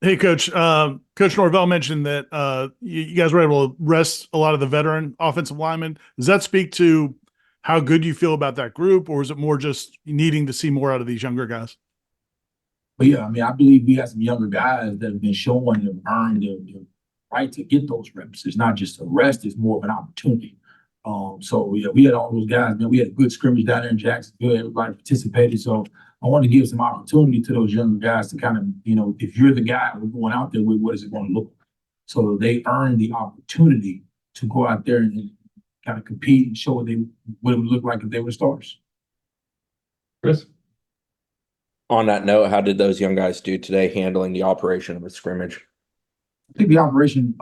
Hey, Coach. Coach Norvell mentioned that you guys were able to rest a lot of the veteran offensive linemen. Does that speak to how good you feel about that group, or is it more just needing to see more out of these younger guys? But yeah, I mean, I believe we have some younger guys that have been showing and have earned their right to get those reps. It's not just a rest; it's more of an opportunity. So yeah, we had all those guys. Man, we had a good scrimmage down there in Jacksonville. Everybody participated. So I want to give some opportunity to those younger guys to kind of, if you're the guy we're going out there with, what is it going to look like? So they earn the opportunity to go out there and kind of compete and show what it would look like if they were stars. Chris? On that note, how did those young guys do today handling the operation of a scrimmage? I think the operation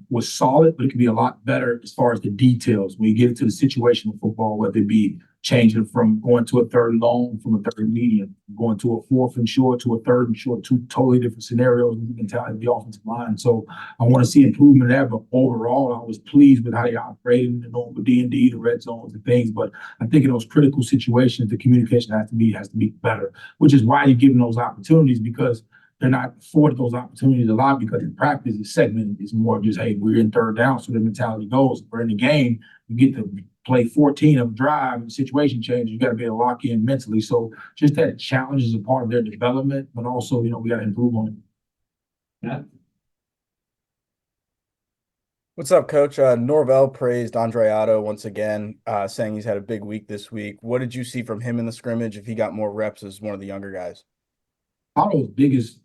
was solid, but it could be a lot better as far as the details. When you get into the situational football, whether it be changing from going to a third and long, from a third and medium, going to a fourth and short to a third and short, two totally different scenarios with the mentality of the offensive line. So I want to see improvement there, but overall, I was pleased with how they operated in the normal D&D, the red zones and things. But I think in those critical situations, the communication has to be better, which is why you're giving those opportunities, because they're not afforded those opportunities a lot, because in practice it's segmented. It's more just, hey, we're in third down, so the mentality goes. We're in the game, you get to play 14 of drive and situation change. You got to be able to lock in mentally. So just that challenge is a part of their development, but also, we got to improve on it. Yeah. What's up, Coach? Norvell praised Andreato once again, saying he's had a big week this week. What did you see from him in the scrimmage if he got more reps as one of the younger guys? Otto's biggest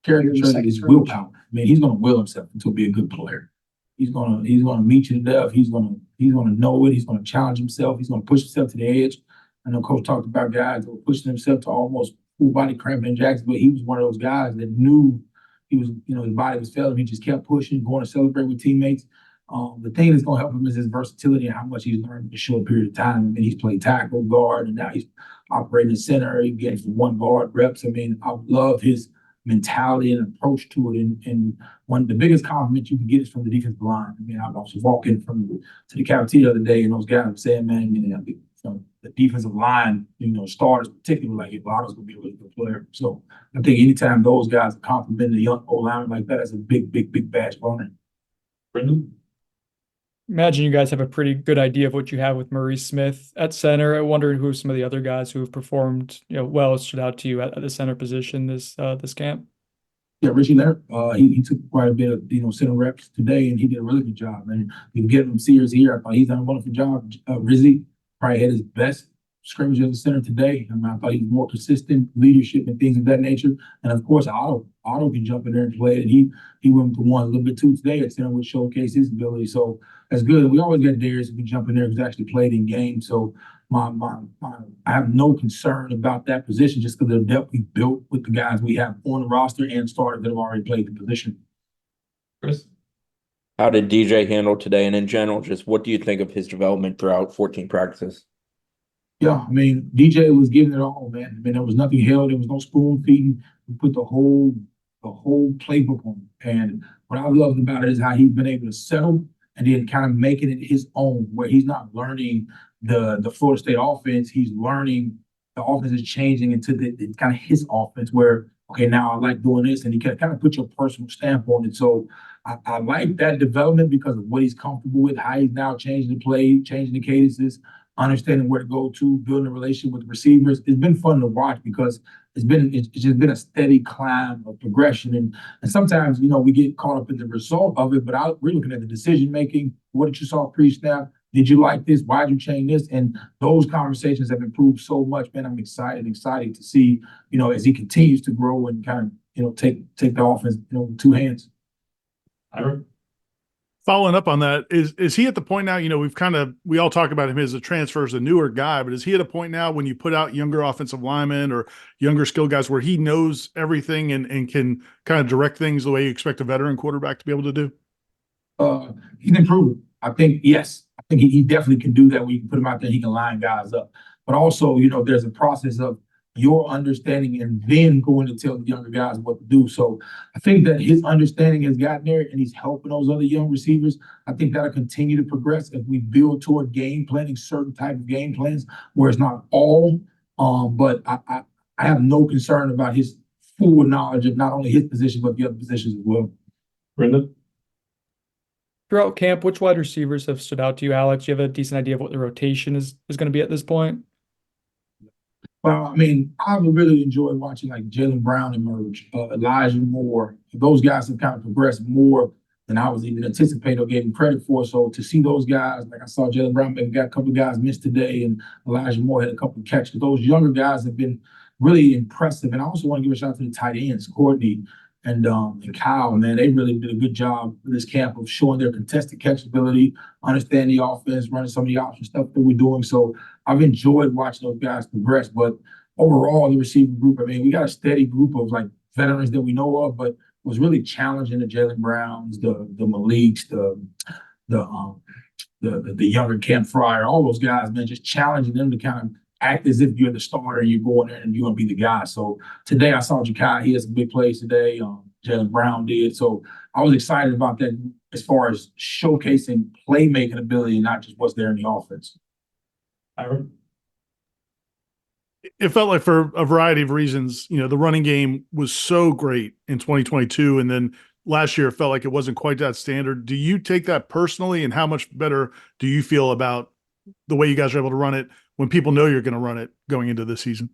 character trait is willpower. I mean, he's going to will himself to be a good player. He's gonna meet you to death. He's gonna know it. He's gonna challenge himself. He's gonna push himself to the edge. I know Coach talked about guys that were pushing themselves to almost full body cramp in Jacksonville. He was one of those guys that knew he was, his body was failing. He just kept pushing, going to celebrate with teammates. The thing that's gonna help him is his versatility and how much he's learned in a short period of time. I mean, he's played tackle, guard, and now he's operating the center. He's getting from one guard reps. I mean, I love his mentality and approach to it. And one of the biggest compliments you can get is from the defensive line. I mean, I was walking to the cafeteria the other day, and those guys were saying, man, from the defensive line, starters particularly, like, Otto's gonna be a really good player. So I think anytime those guys compliment a young OL lineman like that, that's a big, big, big badge on it. Brendan? Imagine you guys have a pretty good idea of what you have with Maurice Smith at center. I wonder who some of the other guys who have performed, well, stood out to you at the center position this camp. Yeah, Richie Leonard, he took quite a bit of center reps today, and he did a really good job. And you can get him Sears here. I thought he's done a wonderful job. Rizzy probably had his best scrimmage as a center today. I mean, I thought he was more consistent, leadership and things of that nature. And of course, Otto can jump in there and play. And he went to one a little bit too today at center, which showcased his ability. So that's good. We always got Darius who can jump in there who's actually played in games. So I have no concern about that position, just because of the depth we built with the guys we have on the roster and starters that have already played the position. Chris? How did DJ handle today? And in general, just what do you think of his development throughout 14 practices? Yeah, I mean, DJ was giving it all, man. I mean, there was nothing held. There was no spoon feeding. We put the whole playbook on him. And what I loved about it is how he's been able to settle and then kind of making it his own, where he's not learning the Florida State offense. He's learning the offense is changing into the kind of his offense, where, okay, now I like doing this, and he can kind of put your personal stamp on it. So I like that development because of what he's comfortable with, how he's now changing the play, changing the cadences, understanding where to go to, building a relationship with the receivers. It's been fun to watch because it's just been a steady climb of progression. And sometimes, we get caught up in the result of it, but we're looking at the decision making. What did you saw pre-snap? Did you like this? Why did you change this? And those conversations have improved so much, man. I'm excited to see, as he continues to grow and kind of, take the offense, with two hands. Ira? Following up on that, is he at the point now, we all talk about him as a transfer, as a newer guy, but is he at a point now when you put out younger offensive linemen or younger skill guys where he knows everything and can kind of direct things the way you expect a veteran quarterback to be able to do? He's improved. I think, yes. I think he definitely can do that when you can put him out there, he can line guys up. But also, there's a process of your understanding and then going to tell the younger guys what to do. So I think that his understanding has gotten there and he's helping those other young receivers. I think that'll continue to progress as we build toward game planning, certain type of game plans where it's not all. But I have no concern about his full knowledge of not only his position, but the other positions as well. Brendan? Throughout camp, which wide receivers have stood out to you, Alex? Do you have a decent idea of what the rotation is going to be at this point? Well, I mean, I've really enjoyed watching like Jalen Brown emerge, Elijah Moore. Those guys have kind of progressed more than I was even anticipating or gave them credit for. So to see those guys, like I saw Jalen Brown maybe got a couple of guys missed today, and Elijah Moore had a couple of catches. Those younger guys have been really impressive. And I also want to give a shout out to the tight ends, Courtney and Kyle. Man, they really did a good job in this camp of showing their contested catch ability, understanding the offense, running some of the option stuff that we're doing. So I've enjoyed watching those guys progress. But overall, the receiving group, I mean, we got a steady group of like veterans that we know of, but was really challenging the Jalen Browns, the Maliks, the younger Cam Fryer, all those guys, man, just challenging them to kind of act as if you're the starter and you're going in and you're going to be the guy. So today I saw Jakai, he had some big plays today. Jalen Brown did. So I was excited about that as far as showcasing playmaking ability and not just what's there in the offense. Ira? It felt like for a variety of reasons, the running game was so great in 2022. And then last year it felt like it wasn't quite that standard. Do you take that personally, and how much better do you feel about the way you guys are able to run it when people know you're going to run it going into this season?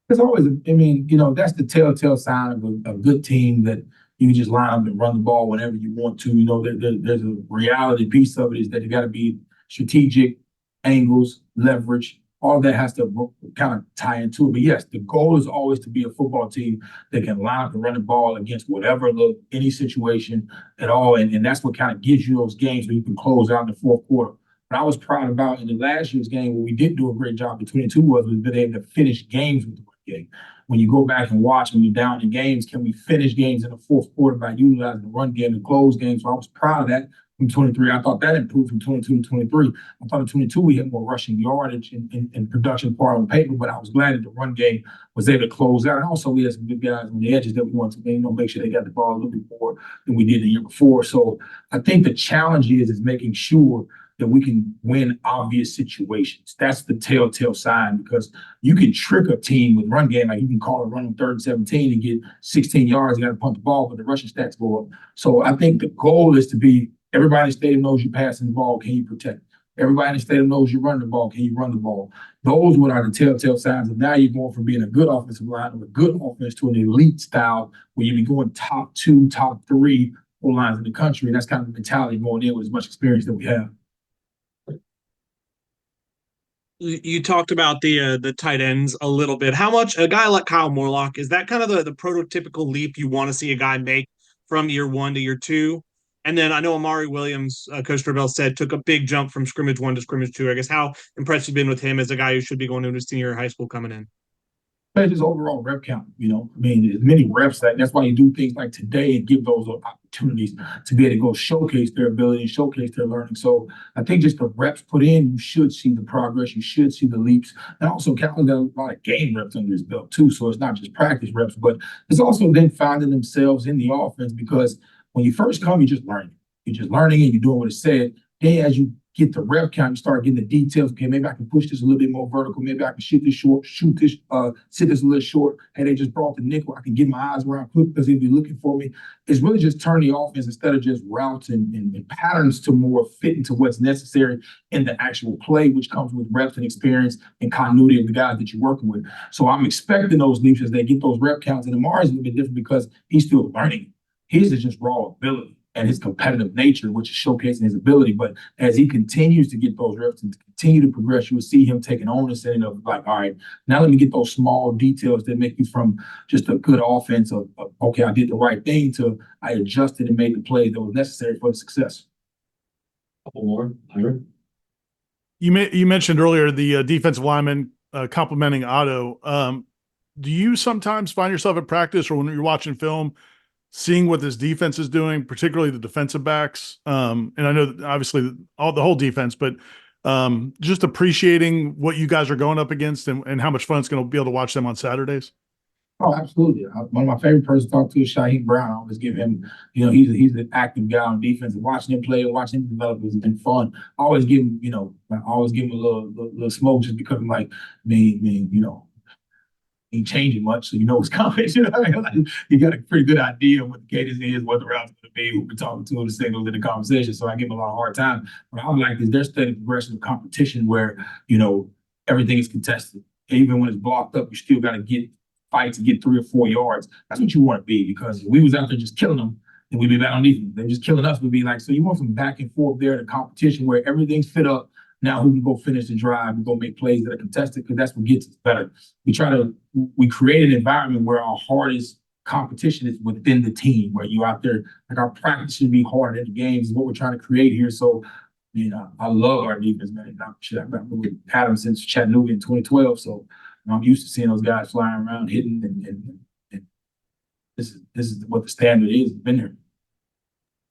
It's always, I mean, that's the telltale sign of a good team, that you can just line up and run the ball whenever you want to. There's a reality piece of it is that you got to be strategic, angles, leverage. All that has to kind of tie into it. But yes, the goal is always to be a football team that can line up and run the ball against whatever any situation at all. And that's what kind of gives you those games where you can close out in the fourth quarter. What I was proud about in the last year's game, where we did do a great job between the two, was we've been able to finish games with the run game. When you go back and watch, when you're down in games, can we finish games in the fourth quarter by utilizing the run game to close games? So I was proud of that. From 23, I thought that improved from 22 to 23. I thought in 22 we had more rushing yardage and production part on paper, but I was glad that the run game was able to close out. And also we had some good guys on the edges that we wanted to make sure they got the ball a little bit more than we did the year before. So I think the challenge is making sure that we can win obvious situations. That's the telltale sign, because you can trick a team with run game. Like you can call a run on 3rd and 17 and get 16 yards, you got to punt the ball, but the rushing stats go up. So I think the goal is to be, everybody in the stadium knows you're passing the ball, can you protect? Everybody in the stadium knows you're running the ball, can you run the ball? Those are the telltale signs of now you're going from being a good offensive line or a good offense to an elite style where you be going top 2, top 3 lines in the country. And that's kind of the mentality going in with as much experience that we have. You talked about the tight ends a little bit. How much a guy like Kyle Morlock, is that kind of the prototypical leap you want to see a guy make from year 1 to year 2? And then I know Amari Williams, Coach Norvell said, took a big jump from scrimmage 1 to scrimmage 2. I guess how impressed you've been with him as a guy who should be going into his senior year of high school coming in? Just overall rep count, I mean, as many reps, that's why you do things like today and give those opportunities to be able to go showcase their ability and showcase their learning. So I think just the reps put in, you should see the progress, you should see the leaps. And also Calvin got a lot of game reps under his belt too. So it's not just practice reps, but it's also then finding themselves in the offense, because when you first come, you're just learning. You're just learning and you're doing what it said. Then as you get the rep count, you start getting the details. Okay, maybe I can push this a little bit more vertical. Maybe I can shoot this short, sit this a little short. Hey, they just brought the nickel. I can get my eyes around quick because they'll be looking for me. It's really just turn the offense instead of just routes and patterns to more fit into what's necessary in the actual play, which comes with reps and experience and continuity of the guys that you're working with. So I'm expecting those leaps as they get those rep counts. And Amari's a little bit different because he's still learning. His is just raw ability and his competitive nature, which is showcasing his ability. But as he continues to get those reps and continue to progress, you will see him taking onus in of like, all right, now let me get those small details that make you from just a good offense of okay, I did the right thing, to I adjusted and made the play that was necessary for the success. Couple more. Ira? You mentioned earlier the defensive lineman complimenting Otto. Do you sometimes find yourself at practice or when you're watching film seeing what this defense is doing, particularly the defensive backs? And I know that obviously the whole defense, but just appreciating what you guys are going up against and how much fun it's going to be able to watch them on Saturdays. Oh, absolutely. One of my favorite persons to talk to is Shaheem Brown. I always give him, he's an active guy on defense. Watching him play, watching him develop has been fun. I always give him, a little smoke just because I'm like, ain't changing much, so you know what's coming. You know what I mean? Like, you got a pretty good idea of what the cadence is, what the route's going to be, who we're talking to, the signals in the conversation. So I give them a lot of hard time. What I would like is their steady progression of competition where, you know, everything is contested. Even when it's blocked up, you still got to get fight to get 3 or 4 yards. That's what you want to be, because if we was out there just killing them, then we'd be back on defense. They're just killing us. We'd be like, so you want some back and forth there in the competition where everything's fit up. Now who can go finish the drive and go make plays that are contested, because that's what gets us better. We create an environment where our hardest competition is within the team, where you out there, like our practice should be harder than the games is what we're trying to create here. So, you know, I love our defense, man. I've been had them since Chattanooga in 2012. So I'm used to seeing those guys flying around, hitting, and this is what the standard is. It's been there.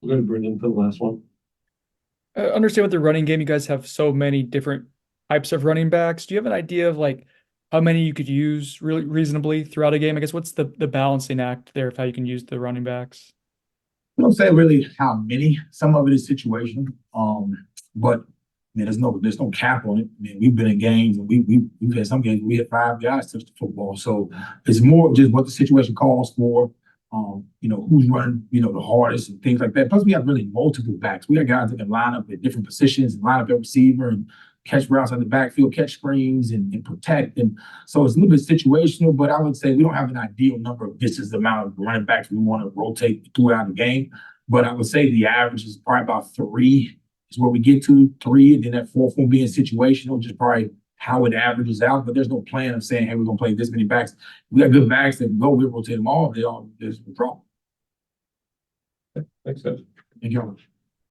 We're going to bring in for the last one. I understand with the running game, you guys have so many different types of running backs. Do you have an idea of like how many you could use really reasonably throughout a game? I guess what's the balancing act there of how you can use the running backs? I don't say really how many. Some of it is situational. But I mean, there's no cap on it. I mean, we've been in games and we've had some games we had 5 guys touch the football. So it's more of just what the situation calls for. You know, who's running, you know, the hardest and things like that. Plus, we have really multiple backs. We got guys that can line up at different positions and line up at receiver and catch routes out the backfield, catch screens and protect. And so it's a little bit situational, but I would say we don't have an ideal number of this is the amount of running backs we want to rotate throughout the game. But I would say the average is probably about 3 is where we get to 3, and then that 4th one being situational, just probably how it averages out. But there's no plan of saying, hey, we're going to play this many backs. We got good backs that can go, we'll rotate them all. They all just withdraw. Thanks, guys. Thank you.